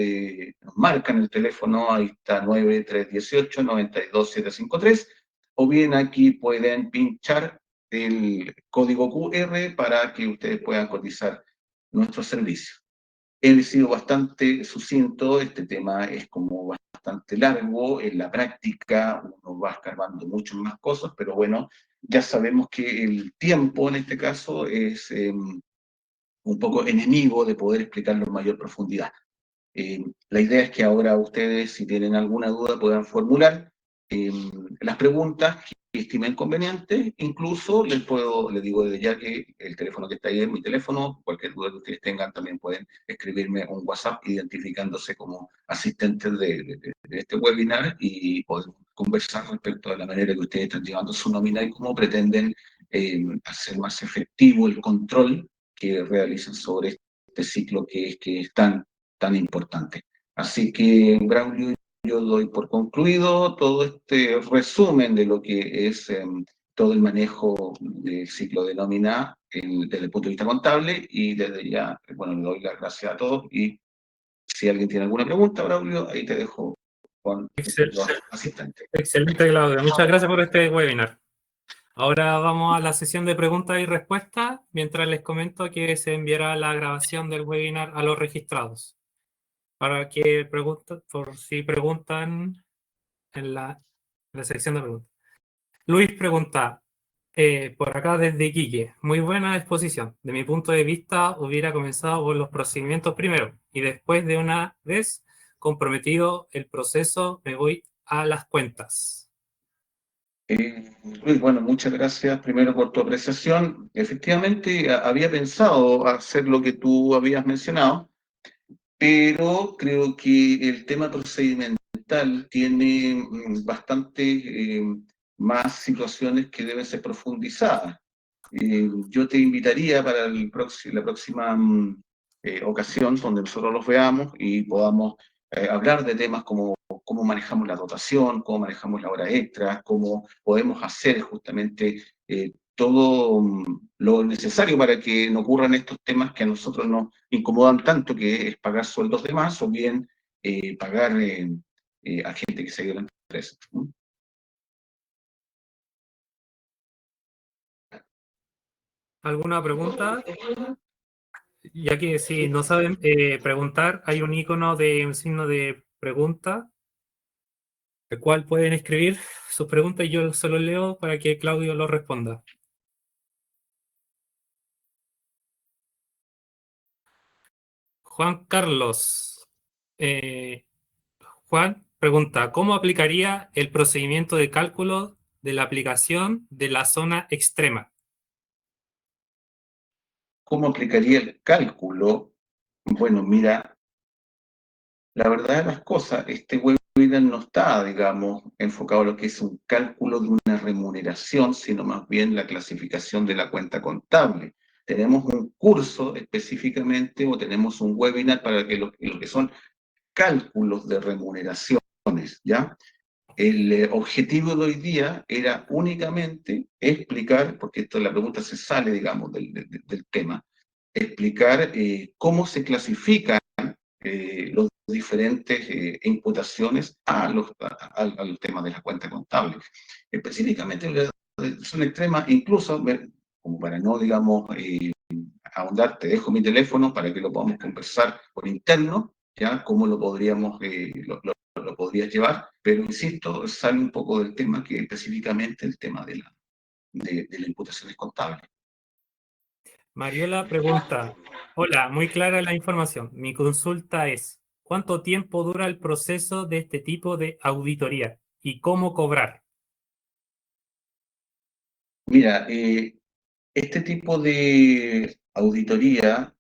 marcan el teléfono, ahí está 9318-92753, o bien aquí pueden pinchar el código QR para que ustedes puedan cotizar nuestros servicios. He sido bastante sucinto, este tema es como bastante largo, en la práctica uno va escarbando muchas más cosas, pero bueno, ya sabemos que el tiempo en este caso es un poco enemigo de poder explicarlo en mayor profundidad. La idea es que ahora ustedes, si tienen alguna duda, puedan formular las preguntas que estimen convenientes. Incluso les digo desde ya que el teléfono que está ahí es mi teléfono. Cualquier duda que ustedes tengan también pueden escribirme un WhatsApp identificándose como asistentes de este webinar, y podemos conversar respecto a la manera que ustedes están llevando su nómina y cómo pretenden hacer más efectivo el control que realizan sobre este ciclo que es tan importante. Así que, Braulio, yo doy por concluido todo este resumen de lo que es todo el manejo del ciclo de nómina desde el punto de vista contable, y desde ya, bueno, le doy las gracias a todos, y si alguien tiene alguna pregunta, Braulio, ahí te dejo con los asistentes. Excelente, Claudio. Muchas gracias por este webinar. Ahora vamos a la sesión de preguntas y respuestas, mientras les comento que se enviará la grabación del webinar a los registrados. Para que pregunten, por si preguntan en la sección de preguntas. Luis pregunta, por acá desde Iquique, muy buena exposición. De mi punto de vista, hubiera comenzado por los procedimientos primero y después, de una vez comprometido el proceso, me voy a las cuentas. Luis, bueno, muchas gracias primero por tu apreciación. Efectivamente, había pensado hacer lo que tú habías mencionado, pero creo que el tema procedimental tiene bastante más situaciones que deben ser profundizadas. Yo te invitaría para la próxima ocasión donde nosotros los veamos y podamos hablar de temas como cómo manejamos la dotación, cómo manejamos la hora extra, cómo podemos hacer justamente todo lo necesario para que no ocurran estos temas que a nosotros nos incomodan tanto, que es pagar sueldos de más o bien pagar a gente que se ha ido de la empresa. ¿Alguna pregunta? Ya que si no saben preguntar, hay un icono de un signo de pregunta, el cual pueden escribir sus preguntas y yo se los leo para que Claudio lo responda. Juan Carlos. eh, Juan pregunta, ¿cómo aplicaría el procedimiento de cálculo de la aplicación de la zona extrema? ¿Cómo aplicaría el cálculo? Bueno, mira, la verdad de las cosas, este webinar no está, digamos, enfocado a lo que es un cálculo de una remuneración, sino más bien la clasificación de la cuenta contable. Tenemos un curso específicamente o tenemos un webinar para que lo que son cálculos de remuneraciones, ¿ya? El objetivo de hoy día era únicamente explicar, porque esto la pregunta se sale, digamos, del tema, explicar cómo se clasifican los diferentes imputaciones al tema de la cuenta contable. Específicamente, son extremas, incluso, como para no, digamos, ahondar, te dejo mi teléfono para que lo podamos conversar por interno, ¿ya? Cómo lo podríamos, lo podrías llevar, pero insisto, sale un poco del tema que específicamente el tema de las imputaciones contables. Mariola pregunta, hola, muy clara la información. Mi consulta es, ¿cuánto tiempo dura el proceso de este tipo de auditoría y cómo cobrar? Mira, este tipo de auditoría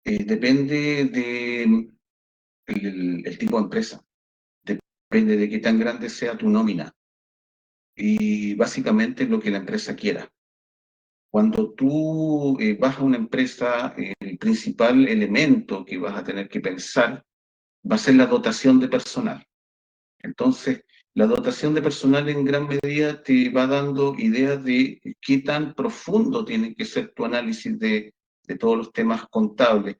depende del el tipo de empresa, depende de qué tan grande sea tu nómina y básicamente lo que la empresa quiera. Cuando tú vas a una empresa, el principal elemento que vas a tener que pensar va a ser la dotación de personal. Entonces, la dotación de personal en gran medida te va dando ideas de qué tan profundo tiene que ser tu análisis de todos los temas contables.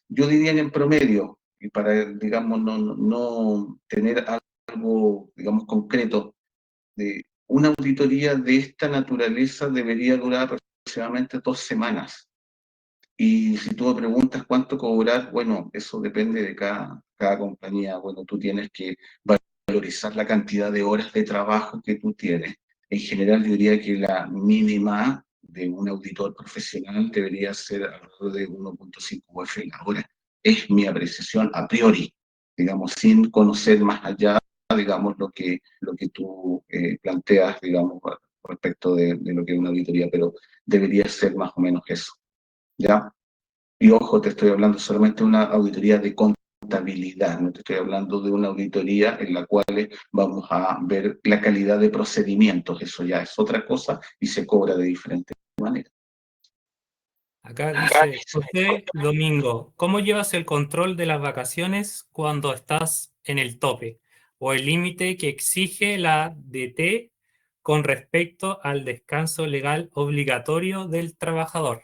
Yo diría en promedio, y para, digamos, no tener algo, digamos, concreto, de una auditoría de esta naturaleza debería durar aproximadamente 2 semanas. Y si tú me preguntas cuánto cobrar, bueno, eso depende de cada compañía. Bueno, tú tienes que valorizar la cantidad de horas de trabajo que tú tienes. En general, yo diría que la mínima de un auditor profesional debería ser alrededor de 1.5 UF la hora. Es mi apreciación a priori, digamos, sin conocer más allá, digamos, lo que tú planteas, digamos, respecto de lo que es una auditoría, pero debería ser más o menos eso, ¿ya? Y ojo, te estoy hablando solamente de una auditoría de contabilidad, no te estoy hablando de una auditoría en la cual vamos a ver la calidad de procedimientos, eso ya es otra cosa y se cobra de diferentes maneras. Acá dice José Domingo, ¿cómo llevas el control de las vacaciones cuando estás en el tope o el límite que exige la DT con respecto al descanso legal obligatorio del trabajador?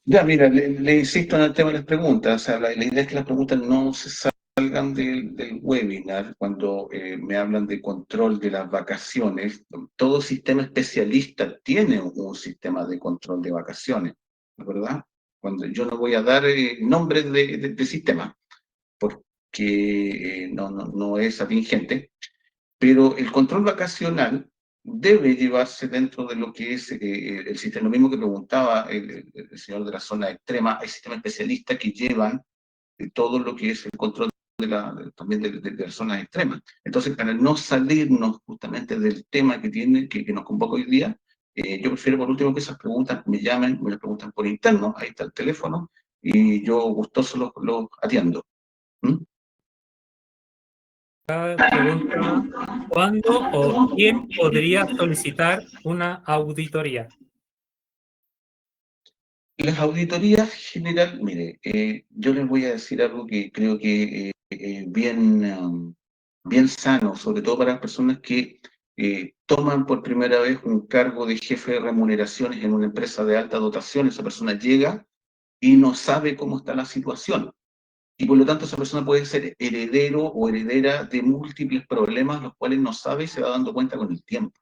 Ya, mira, le insisto en el tema de las preguntas, o sea, la idea es que las preguntas no se salgan del webinar cuando me hablan de control de las vacaciones. Todo sistema especialista tiene un sistema de control de vacaciones, ¿verdad? Cuando yo no voy a dar nombres de sistema, porque no es atingente, pero el control vacacional debe llevarse dentro de lo que es el sistema, lo mismo que preguntaba el señor de la zona extrema, hay sistemas especialistas que llevan todo lo que es el control también de las zonas extremas. Entonces, para no salirnos justamente del tema que nos convoca hoy día, yo prefiero por último que esas preguntas me llamen, me las preguntan por interno, ahí está el teléfono, y yo gustoso los atiendo. ¿Mm? Pregunta, ¿cuándo o quién podría solicitar una auditoría? Las auditorías general, mire, yo les voy a decir algo que creo que bien, bien sano, sobre todo para las personas que toman por primera vez un cargo de jefe de remuneraciones en una empresa de alta dotación. Esa persona llega y no sabe cómo está la situación. y por lo tanto esa persona puede ser heredero o heredera de múltiples problemas, los cuales no sabe y se va dando cuenta con el tiempo.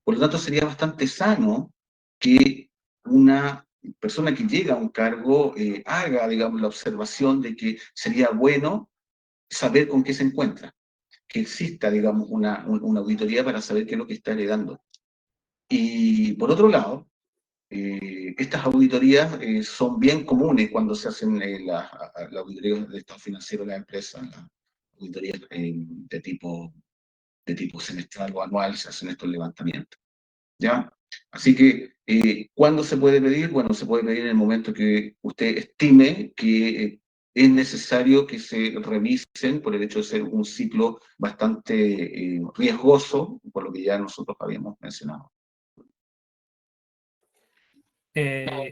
Por lo tanto, sería bastante sano que una persona que llega a un cargo haga, digamos, la observación de que sería bueno saber con qué se encuentra, que exista, digamos, una auditoría para saber qué es lo que está heredando. Y por otro lado, estas auditorías son bien comunes cuando se hacen la auditoría de estado financiero de la empresa, las auditorías de tipo semestral o anual, se hacen estos levantamientos. ¿Ya? Así que, ¿cuándo se puede pedir? Bueno, se puede pedir en el momento que usted estime que es necesario que se revisen por el hecho de ser un ciclo bastante riesgoso, por lo que ya nosotros habíamos mencionado.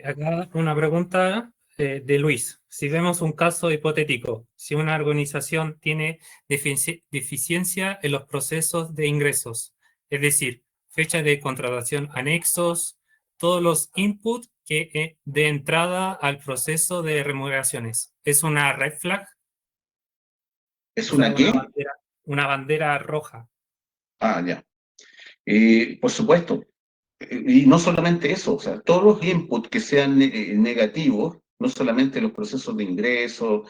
Acá una pregunta de Luis. Si vemos un caso hipotético, si una organización tiene deficiencia en los procesos de ingresos, es decir, fecha de contratación, anexos, todos los inputs que de entrada al proceso de remuneraciones, ¿es una red flag? ¿Es O sea, una qué? una bandera roja. Ah, ya. Por supuesto. Y no solamente eso, o sea, todos los inputs que sean negativos, no solamente los procesos de ingreso,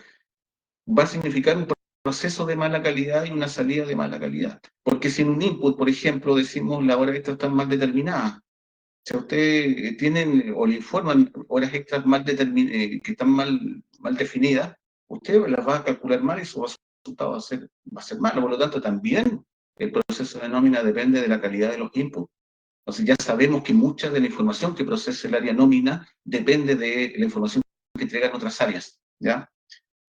va a significar un proceso de mala calidad y una salida de mala calidad. Porque si en un input, por ejemplo, decimos la hora extra están mal determinadas, si a usted tienen o le informan horas extras que están mal definidas, usted las va a calcular mal y su resultado va a ser malo. Por lo tanto, también el proceso de nómina depende de la calidad de los inputs. Entonces ya sabemos que mucha de la información que procesa el área nómina depende de la información que entregan otras áreas, ¿ya?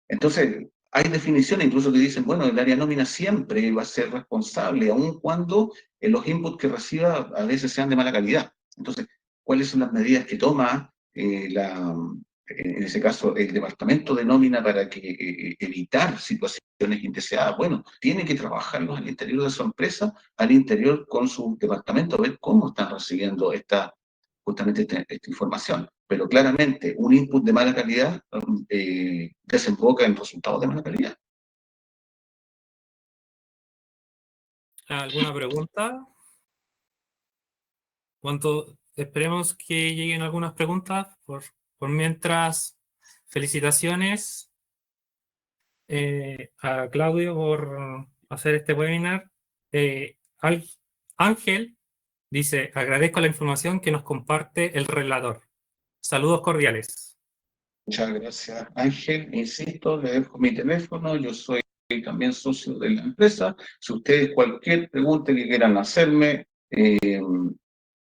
Entonces, hay definiciones incluso que dicen, bueno, el área nómina siempre va a ser responsable, aun cuando los inputs que reciba a veces sean de mala calidad. Entonces, ¿cuáles son las medidas que toma en ese caso el departamento de nómina para que, evitar situaciones indeseadas? Bueno, tiene que trabajarlos al interior de su empresa, al interior con su departamento, a ver cómo están recibiendo justamente esta información. Pero claramente un input de mala calidad desemboca en resultados de mala calidad. ¿Alguna pregunta? ¿Cuánto? Esperemos que lleguen algunas preguntas. Por mientras, felicitaciones a Claudio por hacer este webinar. Eh, Ángel dice, agradezco la información que nos comparte el relator. Saludos cordiales. Muchas gracias, Ángel. Insisto, le dejo mi teléfono. Yo soy también socio de la empresa. Si ustedes cualquier pregunta que quieran hacerme,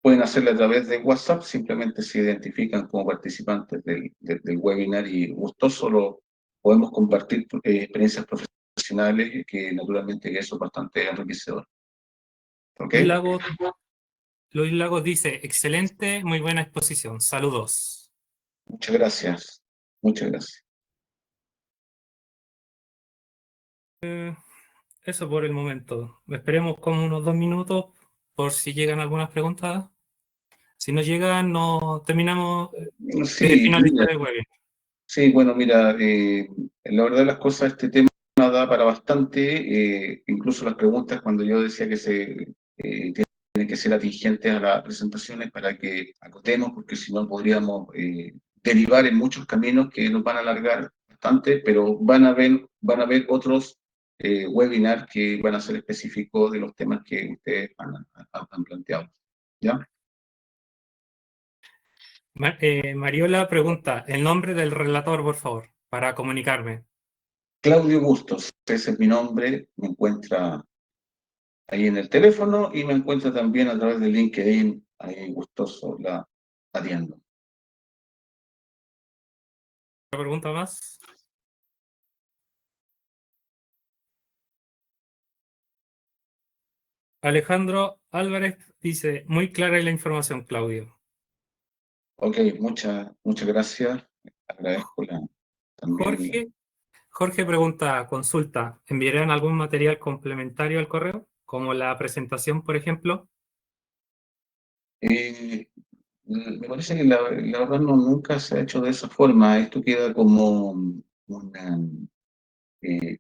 pueden hacerla a través de WhatsApp. Simplemente se identifican como participantes del webinar y gustoso lo podemos compartir experiencias profesionales que naturalmente eso es bastante enriquecedor. ¿Ok? Luis Lagos, Luis Lagos dice, excelente, muy buena exposición. Saludos. Muchas gracias. Muchas gracias. Eso por el momento. Esperemos como unos 2 minutos por si llegan algunas preguntas. Si no llegan, no terminamos de Sí, finalizar mira, el webinar. sí, bueno, mira, la verdad de las cosas, este tema da para bastante, incluso las preguntas cuando yo decía que tienen que ser atingentes a las presentaciones para que acotemos, porque si no podríamos derivar en muchos caminos que nos van a alargar bastante, pero van a haber otros webinars que van a ser específicos de los temas que ustedes han planteado. ¿Ya? Mariola pregunta, el nombre del relator, por favor, para comunicarme. Claudio Bustos, ese es mi nombre, me encuentra ahí en el teléfono y me encuentra también a través de LinkedIn, ahí gustoso la atiendo. ¿Otra pregunta más? Alejandro Álvarez dice, muy clara la información, Claudio. Ok, muchas gracias. Agradezco también. Jorge, Jorge pregunta, consulta, ¿enviarán algún material complementario al correo? Como la presentación, por ejemplo. Eh, Me parece que la verdad no, nunca se ha hecho de esa forma. Esto queda como una,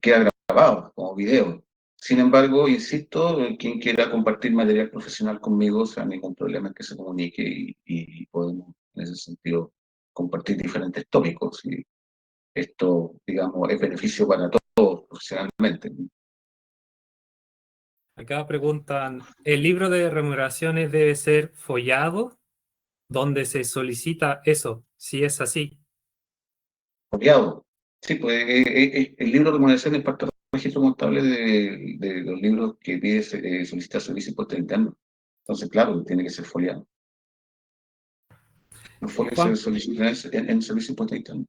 queda grabado como video. Sin embargo, insisto, quien quiera compartir material profesional conmigo, o sea, ningún problema en que se comunique y podemos, en ese sentido, compartir diferentes tópicos. Y esto, digamos, es beneficio para todos profesionalmente. Acá preguntan, ¿el libro de remuneraciones debe ser follado? ¿Dónde se solicita eso? Si es así. Copiado. Sí, pues el libro de remuneración es parte del registro contable de los libros que pide solicitar servicio de impuesto interno. Entonces, claro, tiene que ser foliado. Los folios se Juan, solicitan en servicio de impuesto interno.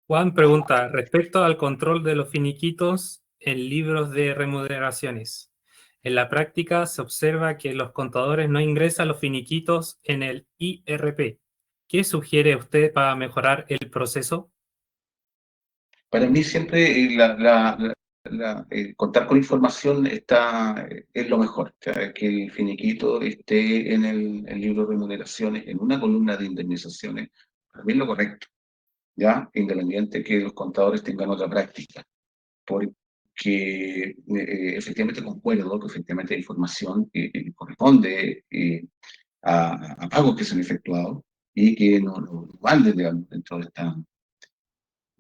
Juan pregunta, respecto al control de los finiquitos en libros de remuneraciones. En la práctica se observa que los contadores no ingresan los finiquitos en el IRP. ¿Qué sugiere usted para mejorar el proceso? Para mí siempre contar con información es lo mejor. O sea, que el finiquito esté en el libro de remuneraciones, en una columna de indemnizaciones, para mí es lo correcto, ¿ya? Independiente que los contadores tengan otra práctica. Porque efectivamente concuerdo que efectivamente hay información que corresponde a pagos que se han efectuado y que no van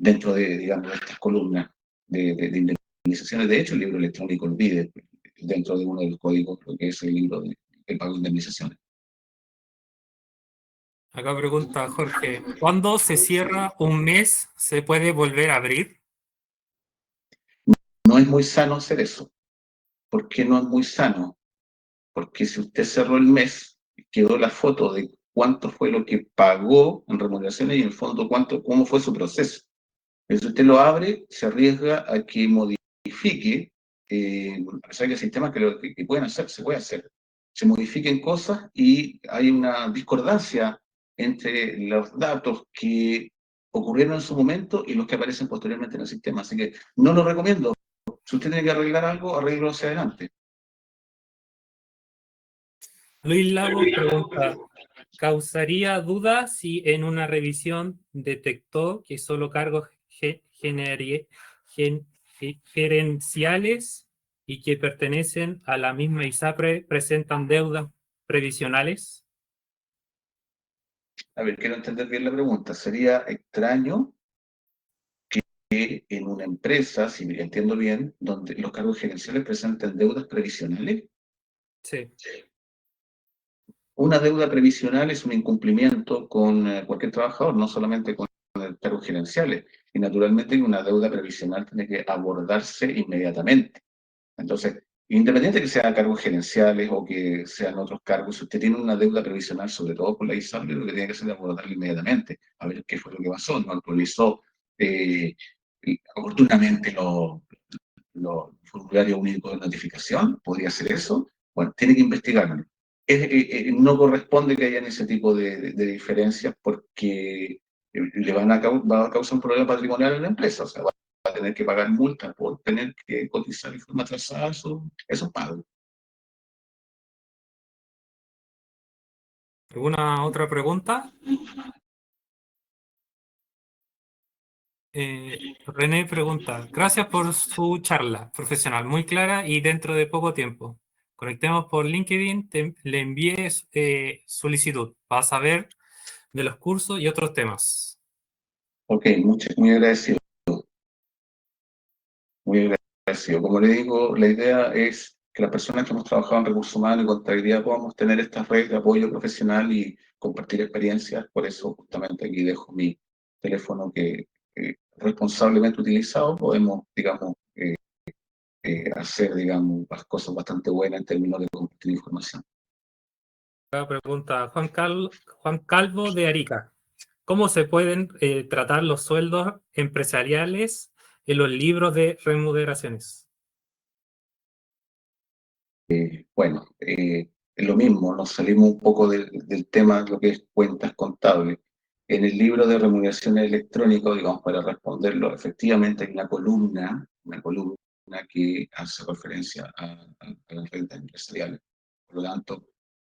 dentro de, digamos, estas columnas de indemnizaciones. De hecho, el libro electrónico lo pide dentro de uno de los códigos, lo que es el libro de pago de indemnizaciones. Acá pregunta Jorge, ¿cuándo se cierra un mes se puede volver a abrir? No es muy sano hacer eso. ¿Por qué no es muy sano? Porque si usted cerró el mes, quedó la foto de cuánto fue lo que pagó en remuneraciones y en el fondo cómo fue su proceso. Pero si usted lo abre, se arriesga a que modifique, a pesar que hay sistemas que pueden hacer, se puede hacer, se modifiquen cosas y hay una discordancia entre los datos que ocurrieron en su momento y los que aparecen posteriormente en el sistema. Así que no lo recomiendo. Si usted tiene que arreglar algo, arreglo hacia adelante. Luis Lagos pregunta, ¿causaría duda si en una revisión detectó que solo cargos gen- gerenciales y que pertenecen a la misma ISAPRE presentan deudas previsionales? A ver, quiero entender bien la pregunta. Sería extraño que en una empresa, si entiendo bien, donde los cargos gerenciales presenten deudas previsionales. Sí. Una deuda previsional es un incumplimiento con cualquier trabajador, no solamente con cargos gerenciales. Y naturalmente una deuda previsional tiene que abordarse inmediatamente. Entonces, independiente de que sean cargos gerenciales o que sean otros cargos, si usted tiene una deuda previsional, sobre todo con la ISAPRE, lo que tiene que hacer es abordarla inmediatamente, a ver qué fue lo que pasó, no actualizó eh, oportunamente los formularios únicos de notificación, podría ser eso. Bueno, tiene que investigarlo. No corresponde que hayan ese tipo de diferencias porque va a causar un problema patrimonial en la empresa, o sea, va a tener que pagar multas por tener que cotizar en forma atrasada esos pagos. ¿Alguna otra pregunta? René pregunta, gracias por su charla profesional, muy clara y dentro de poco tiempo. Conectemos por LinkedIn, le envié solicitud para saber de los cursos y otros temas. Ok, muy agradecido, muy agradecido. Como le digo, la idea es que las personas que hemos trabajado en recursos humanos y contabilidad podamos tener estas redes de apoyo profesional y compartir experiencias. Por eso, justamente aquí dejo mi teléfono que responsablemente utilizado, podemos, digamos, hacer, digamos, las cosas bastante buenas en términos de compartir información. La pregunta Juan Calvo de Arica. ¿Cómo se pueden tratar los sueldos empresariales en los libros de remuneraciones? Bueno, es lo mismo, nos salimos un poco del tema de lo que es cuentas contables. En el libro de remuneraciones electrónicas, digamos, para responderlo, efectivamente hay una columna que hace referencia a las rentas empresariales. Por lo tanto,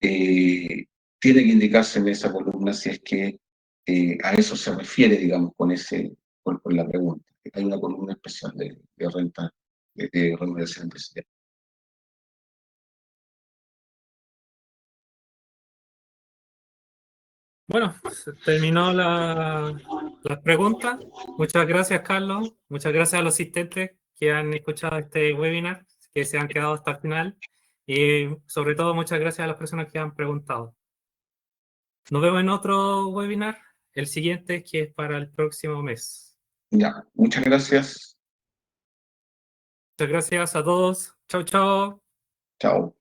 tiene que indicarse en esa columna si es que a eso se refiere, digamos, con por la pregunta. Hay una columna especial de renta, de remuneración empresarial. Bueno, se terminó las preguntas. Muchas gracias, Carlos. Muchas gracias a los asistentes que han escuchado este webinar, que se han quedado hasta el final. Y sobre todo, muchas gracias a las personas que han preguntado. Nos vemos en otro webinar, el siguiente, que es para el próximo mes. Ya, muchas gracias. Muchas gracias a todos. Chao, chao. Chao.